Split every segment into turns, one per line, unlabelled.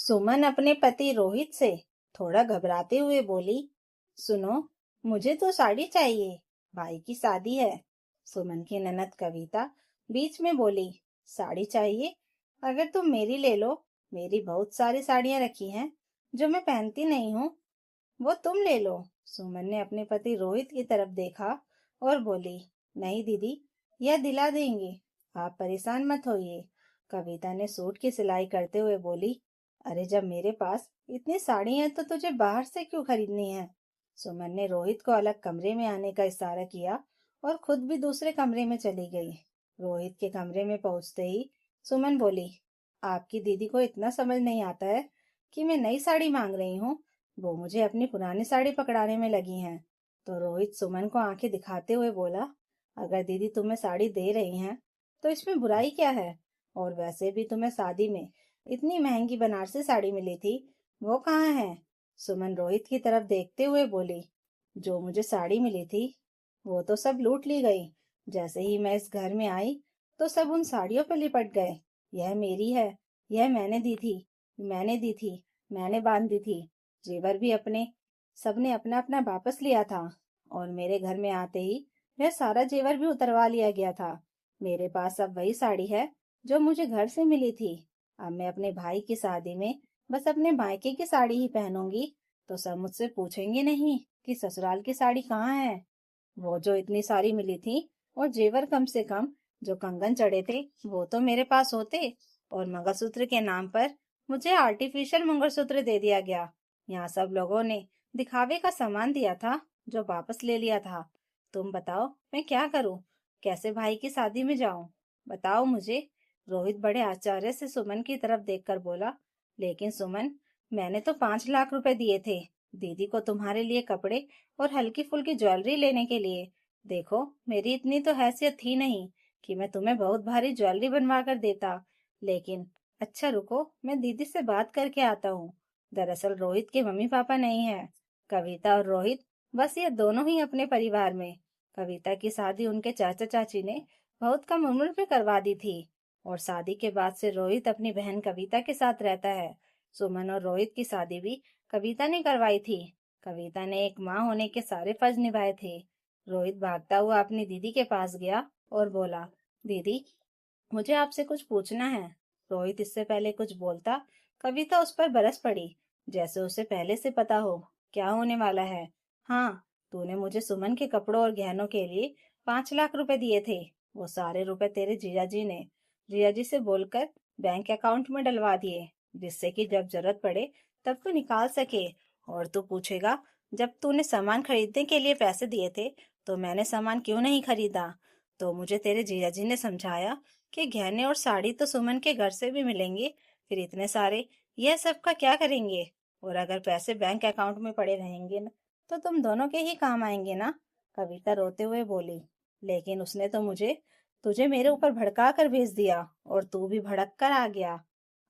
सुमन अपने पति रोहित से थोड़ा घबराते हुए बोली, सुनो, मुझे तो साड़ी चाहिए, भाई की शादी है। सुमन की ननद कविता बीच में बोली, साड़ी चाहिए? अगर तुम मेरी ले लो, मेरी बहुत सारी साड़ियां रखी हैं जो मैं पहनती नहीं हूँ, वो तुम ले लो। सुमन ने अपने पति रोहित की तरफ देखा और बोली, नहीं दीदी, यह दिला देंगे, आप परेशान मत होइए। कविता ने सूट की सिलाई करते हुए बोली, अरे जब मेरे पास इतनी साड़ी है तो तुझे बाहर से क्यों खरीदनी है? सुमन ने रोहित को अलग कमरे में आने का इशारा किया और खुद भी दूसरे कमरे में चली गई। रोहित के कमरे में पहुंचते ही सुमन बोली, आपकी दीदी को इतना समझ नहीं आता है कि मैं नई साड़ी मांग रही हूँ, वो मुझे अपनी पुरानी साड़ी पकड़ाने में लगी हैं। तो रोहित सुमन को आंखें दिखाते हुए बोला, अगर दीदी तुम्हें साड़ी दे रही हैं तो इसमें बुराई क्या है? और वैसे भी तुम्हें शादी में इतनी महंगी बनारसी साड़ी मिली थी, वो कहाँ है? सुमन रोहित की तरफ देखते हुए बोली, जो मुझे साड़ी मिली थी वो तो सब लूट ली गई। जैसे ही मैं इस घर में आई तो सब उन साड़ियों पर लिपट गए। यह मेरी है, यह मैंने दी थी, मैंने बांध दी थी। जेवर भी अपने सबने अपना अपना वापस लिया था और मेरे घर में आते ही वह सारा जेवर भी उतरवा लिया गया था। मेरे पास अब वही साड़ी है जो मुझे घर से मिली थी। अब मैं अपने भाई की शादी में बस अपने मायके की साड़ी ही पहनूंगी, तो सब मुझसे पूछेंगे नहीं कि ससुराल की साड़ी कहाँ है। वो जो इतनी सारी मिली थी और जेवर कम से कम जो कंगन चढ़े थे वो तो मेरे पास होते, और मंगलसूत्र के नाम पर मुझे आर्टिफिशियल मंगलसूत्र दे दिया गया। यहाँ सब लोगों ने दिखावे का सामान दिया था जो वापस ले लिया था। तुम बताओ मैं क्या करूं? कैसे भाई की शादी में जाऊं? बताओ मुझे। रोहित बड़े आश्चर्य से सुमन की तरफ देखकर बोला, लेकिन सुमन, मैंने तो 5 लाख रुपए दिए थे दीदी को तुम्हारे लिए कपड़े और हल्की फुल्की ज्वेलरी लेने के लिए। देखो, मेरी इतनी तो हैसियत थी नहीं कि मैं तुम्हें बहुत भारी ज्वेलरी बनवा कर देता। लेकिन अच्छा रुको, मैं दीदी से बात करके आता हूँ। दरअसल रोहित के मम्मी पापा नहीं है। कविता और रोहित, बस ये दोनों ही अपने परिवार में। कविता की शादी उनके चाचा चाची ने बहुत कम उम्र में करवा दी थी, और शादी के बाद से रोहित अपनी बहन कविता के साथ रहता है। सुमन और रोहित की शादी भी कविता ने करवाई थी। कविता ने एक माँ होने के सारे फर्ज निभाए थे। रोहित भागता हुआ अपनी दीदी के पास गया और बोला, दीदी, मुझे आपसे कुछ पूछना है। रोहित इससे पहले कुछ बोलता, कविता उस पर बरस पड़ी, जैसे उसे पहले से पता हो क्या होने वाला है। हाँ, तूने मुझे सुमन के कपड़ों और गहनों के लिए 5 लाख रुपए दिए थे। वो सारे रुपए तेरे जीजा जी से बोलकर बैंक अकाउंट में डलवा दिए, जिससे कि जब जरूरत पड़े तब तू निकाल सके। और तू पूछेगा, जब तूने सामान खरीदने के लिए पैसे दिए थे तो मैंने सामान क्यों नहीं खरीदा? तो मुझे तेरे जीजा जी ने समझाया कि गहने और साड़ी तो सुमन के घर से भी मिलेंगे, फिर इतने सारे यह सब का क्या करेंगे? और अगर पैसे बैंक अकाउंट में पड़े रहेंगे ना, तो तुम दोनों के ही काम आएंगे ना। कविता रोते हुए बोली, लेकिन उसने तो मुझे तुझे मेरे ऊपर भड़का कर भेज दिया और तू भी भड़क कर आ गया।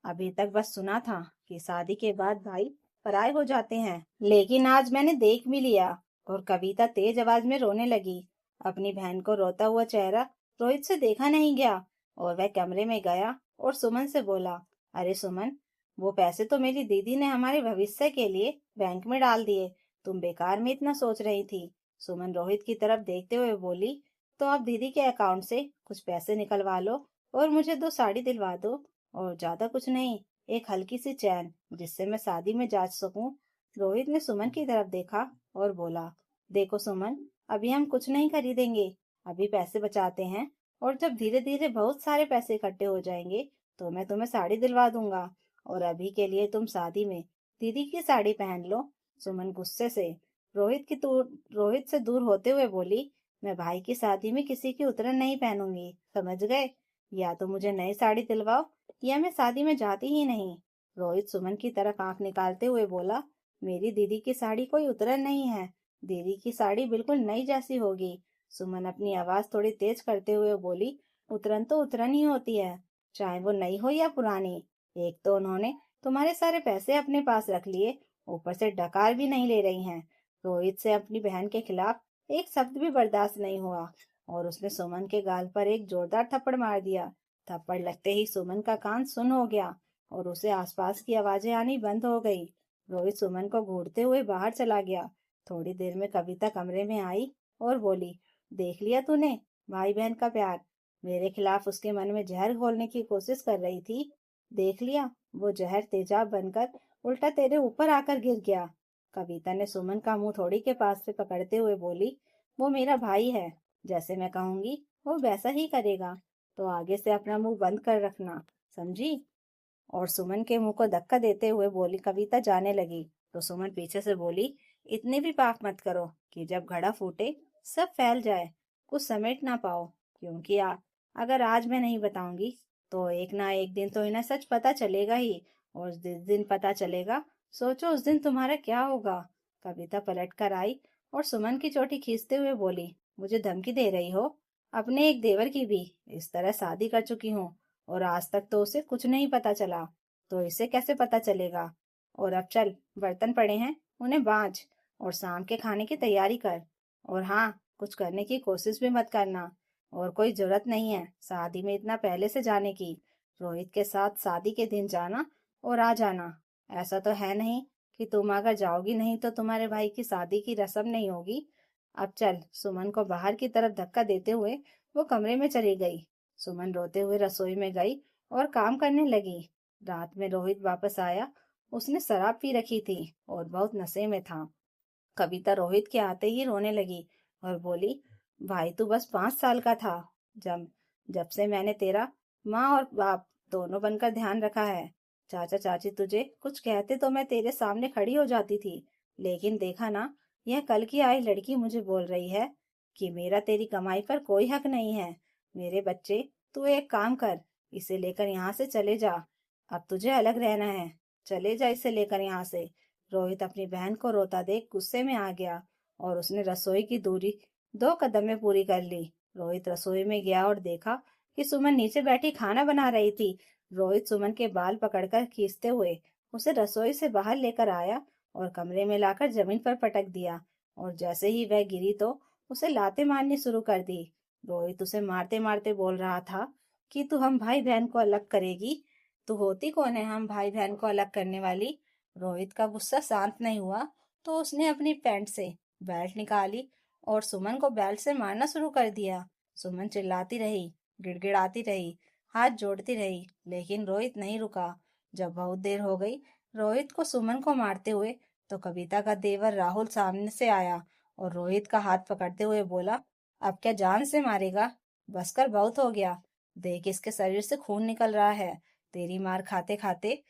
अभी तक बस सुना था कि शादी के बाद भाई पराए हो जाते हैं, लेकिन आज मैंने देख भी लिया। और कविता तेज आवाज में रोने लगी। अपनी बहन को रोता हुआ चेहरा रोहित से देखा नहीं गया, और वह कमरे में गया और सुमन से बोला, अरे सुमन, वो पैसे तो मेरी दीदी ने हमारे भविष्य के लिए बैंक में डाल दिए, तुम बेकार में इतना सोच रही थी। सुमन रोहित की तरफ देखते हुए बोली, तो अब दीदी के अकाउंट से कुछ पैसे निकलवा लो और मुझे 2 साड़ी दिलवा दो, और ज्यादा कुछ नहीं, एक हल्की सी चैन, जिससे मैं शादी में जा सकूं। रोहित ने सुमन की तरफ देखा और बोला, देखो सुमन, अभी हम कुछ नहीं खरीदेंगे, अभी पैसे बचाते हैं, और जब धीरे धीरे बहुत सारे पैसे इकट्ठे हो जाएंगे तो मैं तुम्हें साड़ी दिलवा दूंगा, और अभी के लिए तुम शादी में दीदी की साड़ी पहन लो। सुमन गुस्से से रोहित से दूर होते हुए बोली, मैं भाई की शादी में किसी की उतरन नहीं पहनूंगी, समझ गए? या तो मुझे नई साड़ी दिलवाओ या मैं शादी में जाती ही नहीं। रोहित सुमन की तरफ आंख निकालते हुए बोला, मेरी दीदी की साड़ी कोई उतरन नहीं है, दीदी की साड़ी बिल्कुल नई जैसी होगी। सुमन अपनी आवाज थोड़ी तेज करते हुए बोली, उतरन तो उतरन ही होती है, चाहे वो नई हो या पुरानी। एक तो उन्होंने तुम्हारे सारे पैसे अपने पास रख लिए, ऊपर से डकार भी नहीं ले रही हैं। रोहित से अपनी बहन के खिलाफ एक शब्द भी बर्दाश्त नहीं हुआ, और उसने सुमन के गाल पर एक जोरदार थप्पड़ मार दिया। थप्पड़ लगते ही सुमन का कान सुन हो गया और उसे आसपास की आवाजें आनी बंद हो गई। रोहित सुमन को घूरते हुए बाहर चला गया। थोड़ी देर में कविता कमरे में आई और बोली, देख लिया तूने भाई बहन का प्यार। मेरे खिलाफ उसके मन में जहर घोलने की कोशिश कर रही थी, देख लिया, वो जहर तेजाब बनकर उल्टा तेरे ऊपर आकर गिर गया। कविता ने सुमन का मुंह थोड़ी के पास से पकड़ते हुए बोली, वो मेरा भाई है, जैसे मैं कहूंगी वो वैसा ही करेगा, तो आगे से अपना मुंह बंद कर रखना, समझी। और सुमन के मुंह को धक्का देते हुए बोली कविता जाने लगी तो सुमन पीछे से बोली, इतने भी पाप मत करो कि जब घड़ा फूटे सब फैल जाए, कुछ समेट ना पाओ, क्योंकि अगर आज मैं नहीं बताऊंगी तो एक ना एक दिन तो इन्हें सच पता चलेगा ही, और जिस दिन पता चलेगा सोचो उस दिन तुम्हारा क्या होगा। कविता पलट कर आई और सुमन की चोटी खींचते हुए बोली, मुझे धमकी दे रही हो? अपने एक देवर की भी इस तरह शादी कर चुकी हूँ, और आज तक तो उसे कुछ नहीं पता चला, तो इसे कैसे पता चलेगा। और अब चल, बर्तन पड़े हैं उन्हें बांझ, और शाम के खाने की तैयारी कर। और हाँ, कुछ करने की कोशिश भी मत करना, और कोई जरूरत नहीं है शादी में इतना पहले से जाने की। रोहित के साथ शादी के दिन जाना और आ जाना, ऐसा तो है नहीं कि तुम अगर जाओगी नहीं तो तुम्हारे भाई की शादी की रस्म नहीं होगी। अब चल। सुमन को बाहर की तरफ धक्का देते हुए वो कमरे में चली गई। सुमन रोते हुए रसोई में गई और काम करने लगी। रात में रोहित वापस आया। उसने शराब पी रखी थी और बहुत नशे में था। कविता रोहित के आते ही रोने लगी और बोली, भाई तू बस 5 साल का था जब जब से मैंने तेरा माँ और बाप दोनों बनकर ध्यान रखा है। चाचा चाची तुझे कुछ कहते तो मैं तेरे सामने खड़ी हो जाती थी, लेकिन देखा ना, यह कल की आई लड़की मुझे बोल रही है कि मेरा तेरी कमाई पर कोई हक नहीं है। मेरे बच्चे, तू एक काम कर, इसे लेकर यहाँ से चले जा। अब तुझे अलग रहना है, चले जा इसे लेकर यहाँ से। रोहित अपनी बहन को रोता देख गुस्से में आ गया और उसने रसोई की दूरी 2 कदम में पूरी कर ली। रोहित रसोई में गया और देखा कि सुमन नीचे बैठी खाना बना रही थी। रोहित सुमन के बाल पकड़कर खींचते हुए उसे रसोई से बाहर लेकर आया और कमरे में लाकर जमीन पर पटक दिया, और जैसे ही वह गिरी तो उसे लाते मारनी शुरू कर दी। रोहित उसे मारते मारते बोल रहा था कि तू हम भाई बहन को अलग करेगी? तू होती कौन है हम भाई बहन को अलग करने वाली? रोहित का गुस्सा शांत नहीं हुआ तो उसने अपनी पैंट से बेल्ट निकाली और सुमन को बेल्ट से मारना शुरू कर दिया। सुमन चिल्लाती रही, गिड़गिड़ाती रही, हाथ जोड़ती रही, लेकिन रोहित नहीं रुका। जब बहुत देर हो गई रोहित को सुमन को मारते हुए, तो कविता का देवर राहुल सामने से आया और रोहित का हाथ पकड़ते हुए बोला, अब क्या जान से मारेगा? बस कर, बहुत हो गया। देख, इसके शरीर से खून निकल रहा है। तेरी मार खाते खाते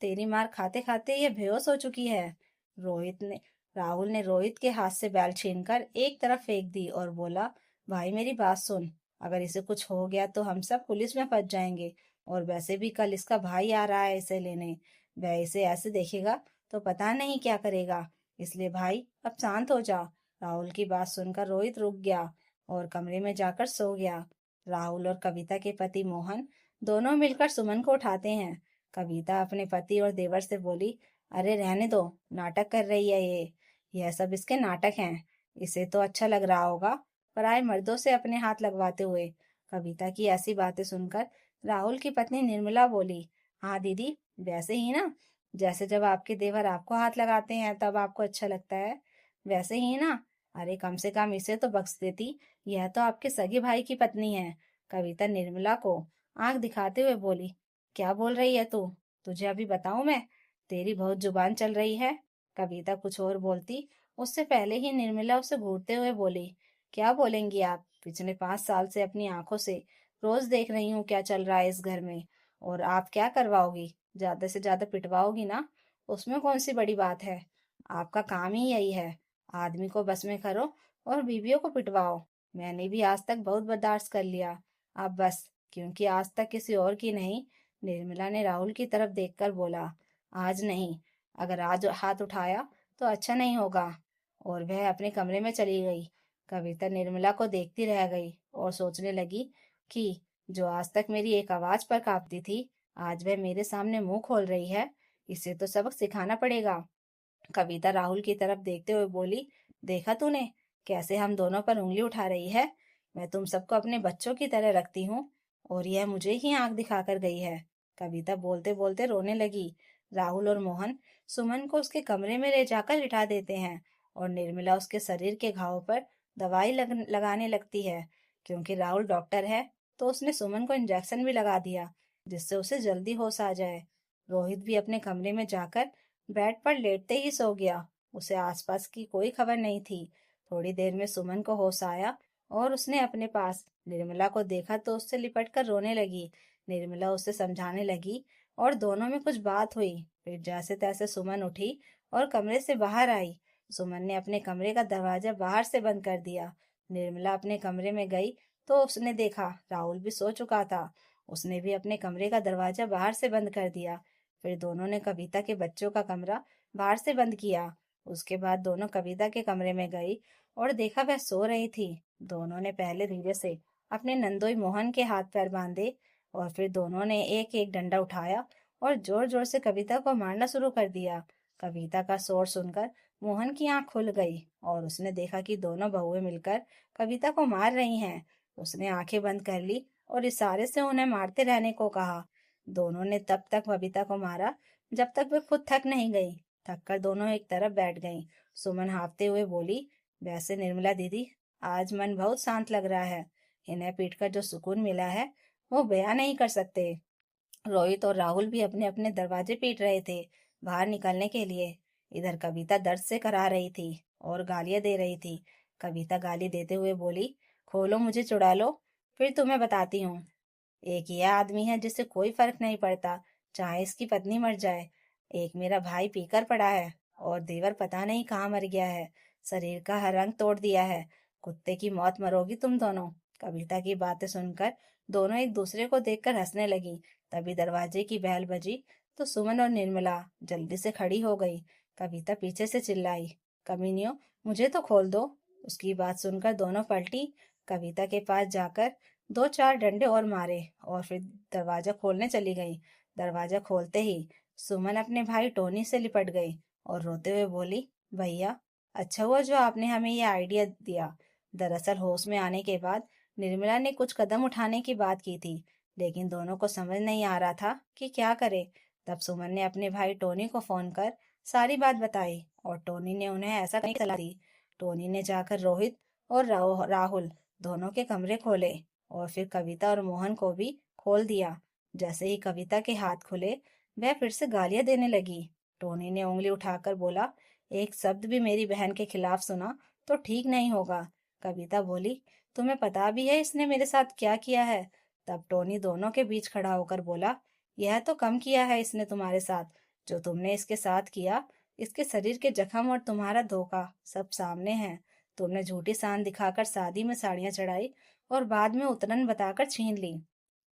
तेरी मार खाते खाते ये बेहोश हो चुकी है। रोहित ने राहुल ने रोहित के हाथ से बैल छीनकर एक तरफ फेंक दी और बोला, भाई मेरी बात सुन, अगर इसे कुछ हो गया तो हम सब पुलिस में फंस जाएंगे, और वैसे भी कल इसका भाई आ रहा है इसे लेने। वह इसे ऐसे देखेगा तो पता नहीं क्या करेगा, इसलिए भाई अब शांत हो जा। राहुल की बात सुनकर रोहित रुक गया और कमरे में जाकर सो गया। राहुल और कविता के पति मोहन दोनों मिलकर सुमन को उठाते हैं। कविता अपने पति और देवर से बोली, अरे रहने दो, नाटक कर रही है यह सब इसके नाटक हैं। इसे तो अच्छा लग रहा होगा पराए मर्दों से अपने हाथ लगवाते हुए। कविता की ऐसी बातें सुनकर राहुल की पत्नी निर्मला बोली, हाँ दीदी, वैसे ही ना, जैसे जब आपके देवर आपको हाथ लगाते हैं तब आपको अच्छा लगता है, वैसे ही ना। अरे कम से कम इसे तो बख्श देती, यह तो आपके सगे भाई की पत्नी है। कविता निर्मला को आंख दिखाते हुए बोली, क्या बोल रही है तू? तुझे अभी बताऊं मैं? तेरी बहुत जुबान चल रही है। कविता कुछ और बोलती उससे पहले ही निर्मला उसे घूरते हुए बोली, क्या बोलेंगी आप? पिछले 5 साल से अपनी आंखों से रोज देख रही हूँ क्या चल रहा है इस घर में। और आप क्या करवाओगी? ज्यादा से ज्यादा पिटवाओगी ना, उसमें कौन सी बड़ी बात है। आपका काम ही यही है, आदमी को बस में करो और बीवियों को पिटवाओ। मैंने भी आज तक बहुत बर्दाश्त कर लिया, अब बस, क्योंकि आज तक किसी और की नहीं। निर्मला ने राहुल की तरफ देखकर बोला, आज नहीं, अगर आज हाथ उठाया तो अच्छा नहीं होगा। और वह अपने कमरे में चली गई। कविता निर्मला को देखती रह गई और सोचने लगी कि जो आज तक मेरी एक आवाज पर कांपती थी, आज वह मेरे सामने मुंह खोल रही है। इसे तो सबक सिखाना पड़ेगा। कविता राहुल की तरफ देखते हुए बोली, देखा तूने कैसे हम दोनों पर उंगली उठा रही है? मैं तुम सबको अपने बच्चों की तरह रखती हूँ और यह मुझे ही आंख दिखाकर गई है। कविता बोलते बोलते रोने लगी। राहुल और मोहन सुमन को उसके कमरे में ले जाकर लिटा देते हैं और निर्मला उसके शरीर के घाव पर दवाई लगाने लगती है। क्योंकि राहुल डॉक्टर है तो उसने सुमन को इंजेक्शन भी लगा दिया जिससे उसे जल्दी होश आ जाए। रोहित भी अपने कमरे में जाकर बेड पर लेटते ही सो गया। उसे आसपास की कोई खबर नहीं थी। थोड़ी देर में सुमन को होश आया और उसने अपने पास निर्मला को देखा तो उससे लिपट कर रोने लगी। निर्मला उसे समझाने लगी और दोनों में कुछ बात हुई। फिर जैसे तैसे सुमन उठी और कमरे से बाहर आई। सुमन ने अपने कमरे का दरवाजा बाहर से बंद कर दिया। निर्मला अपने कमरे में गई तो उसने देखा राहुल भी सो चुका था। उसने भी अपने कमरे का दरवाजा बाहर से बंद कर दिया। फिर दोनों ने कविता के बच्चों का कमरा बाहर से बंद किया। उसके बाद दोनों कविता के कमरे में गई और देखा वह सो रही थी। दोनों ने पहले धीरे से अपने नंदोई मोहन के हाथ पैर बांधे और फिर दोनों ने एक एक डंडा उठाया और जोर जोर से कविता को मारना शुरू कर दिया। कविता का शोर सुनकर मोहन की आंख खुल गई और उसने देखा कि दोनों बहुएं मिलकर कविता को मार रही हैं। उसने आंखें बंद कर ली और इशारे से उन्हें मारते रहने को कहा। दोनों ने तब तक कविता को मारा जब तक वे खुद थक नहीं गई। थक कर दोनों एक तरफ बैठ गईं। सुमन हाफते हुए बोली, वैसे निर्मला दीदी, आज मन बहुत शांत लग रहा है। इन्हें पीट कर जो सुकून मिला है वो बयां नहीं कर सकते। रोहित और राहुल भी अपने अपने दरवाजे पीट रहे थे बाहर निकलने के लिए। इधर कविता दर्द से करा रही थी और गालियां दे रही थी। कविता गाली देते हुए बोली, खोलो मुझे चुड़ा लो, फिर तुम्हें बताती हूँ। एक यह आदमी है जिससे कोई फर्क नहीं पड़ता चाहे इसकी पत्नी मर जाए। एक मेरा भाई पीकर पड़ा है और देवर पता नहीं कहाँ मर गया है। शरीर का हर रंग तोड़ दिया है। कुत्ते की मौत मरोगी तुम दोनों। कविता की बातें सुनकर दोनों एक दूसरे को देखकर हंसने लगी। तभी दरवाजे की बेल बजी तो सुमन और निर्मला जल्दी से खड़ी हो गई। कविता पीछे से चिल्लाई, कमीनियों, मुझे तो खोल दो। उसकी बात सुनकर दोनों पलटी। कविता के पास जाकर दो चार डंडे और मारे और फिर दरवाजा खोलने चली गई। दरवाजा खोलते ही सुमन अपने भाई टोनी से लिपट गई और रोते हुए बोली, भैया, अच्छा हुआ जो आपने हमें ये आइडिया दिया। दरअसल होश में आने के बाद निर्मला ने कुछ कदम उठाने की बात की थी लेकिन दोनों को समझ नहीं आ रहा था कि क्या करे। तब सुमन ने अपने भाई टोनी को फोन कर सारी बात बताई और टोनी ने उन्हें ऐसा करने की सलाह दी। टोनी ने जाकर रोहित और राहुल दोनों के कमरे खोले और फिर कविता और मोहन को भी खोल दिया। जैसे ही कविता के हाथ खुले वह फिर से गालियां देने लगी। टोनी ने उंगली उठाकर बोला, एक शब्द भी मेरी बहन के खिलाफ सुना तो ठीक नहीं होगा। कविता बोली, तुम्हें पता भी है इसने मेरे साथ क्या किया है। तब टोनी दोनों के बीच खड़ा होकर बोला, यह तो कम किया है इसने तुम्हारे साथ। जो तुमने इसके साथ किया, इसके शरीर के जख्म और तुम्हारा धोखा सब सामने है। तुमने झूठी शान दिखाकर शादी में साड़ियां चढ़ाई और बाद में उतरन बताकर छीन ली।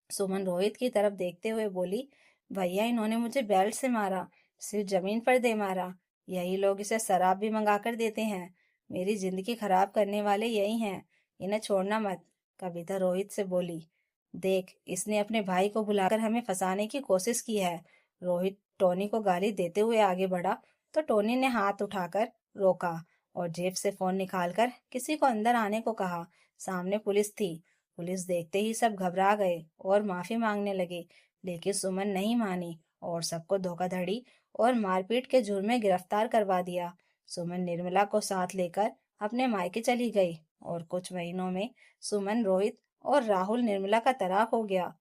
सुमन रोहित की तरफ देखते हुए बोली, भैया, इन्होंने मुझे बेल्ट से मारा, सिर्फ जमीन पर दे मारा। यही लोग इसे शराब भी मंगा कर देते हैं। मेरी जिंदगी खराब करने वाले यही हैं। इन्हें छोड़ना मत। कविता रोहित से बोली, देख, इसने अपने भाई को बुलाकर हमें फंसाने की कोशिश की है। रोहित टोनी को गाली देते हुए आगे बढ़ा तो टोनी ने हाथ उठाकर रोका और जेब से फोन निकालकर किसी को अंदर आने को कहा। सामने पुलिस थी। पुलिस देखते ही सब घबरा गए और माफी मांगने लगे लेकिन सुमन नहीं मानी और सबको धोखाधड़ी और मारपीट के जुर्म में गिरफ्तार करवा दिया। सुमन निर्मला को साथ लेकर अपने मायके चली गई और कुछ महीनों में सुमन, रोहित और राहुल निर्मला का तलाक हो गया।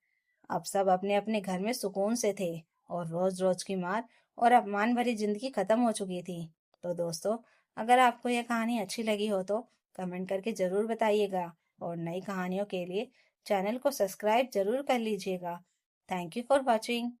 अब सब अपने अपने घर में सुकून से थे और रोज रोज की मार और अपमान भरी जिंदगी खत्म हो चुकी थी। तो दोस्तों, अगर आपको यह कहानी अच्छी लगी हो तो कमेंट करके जरूर बताइएगा और नई कहानियों के लिए चैनल को सब्सक्राइब जरूर कर लीजिएगा। Thank you for watching.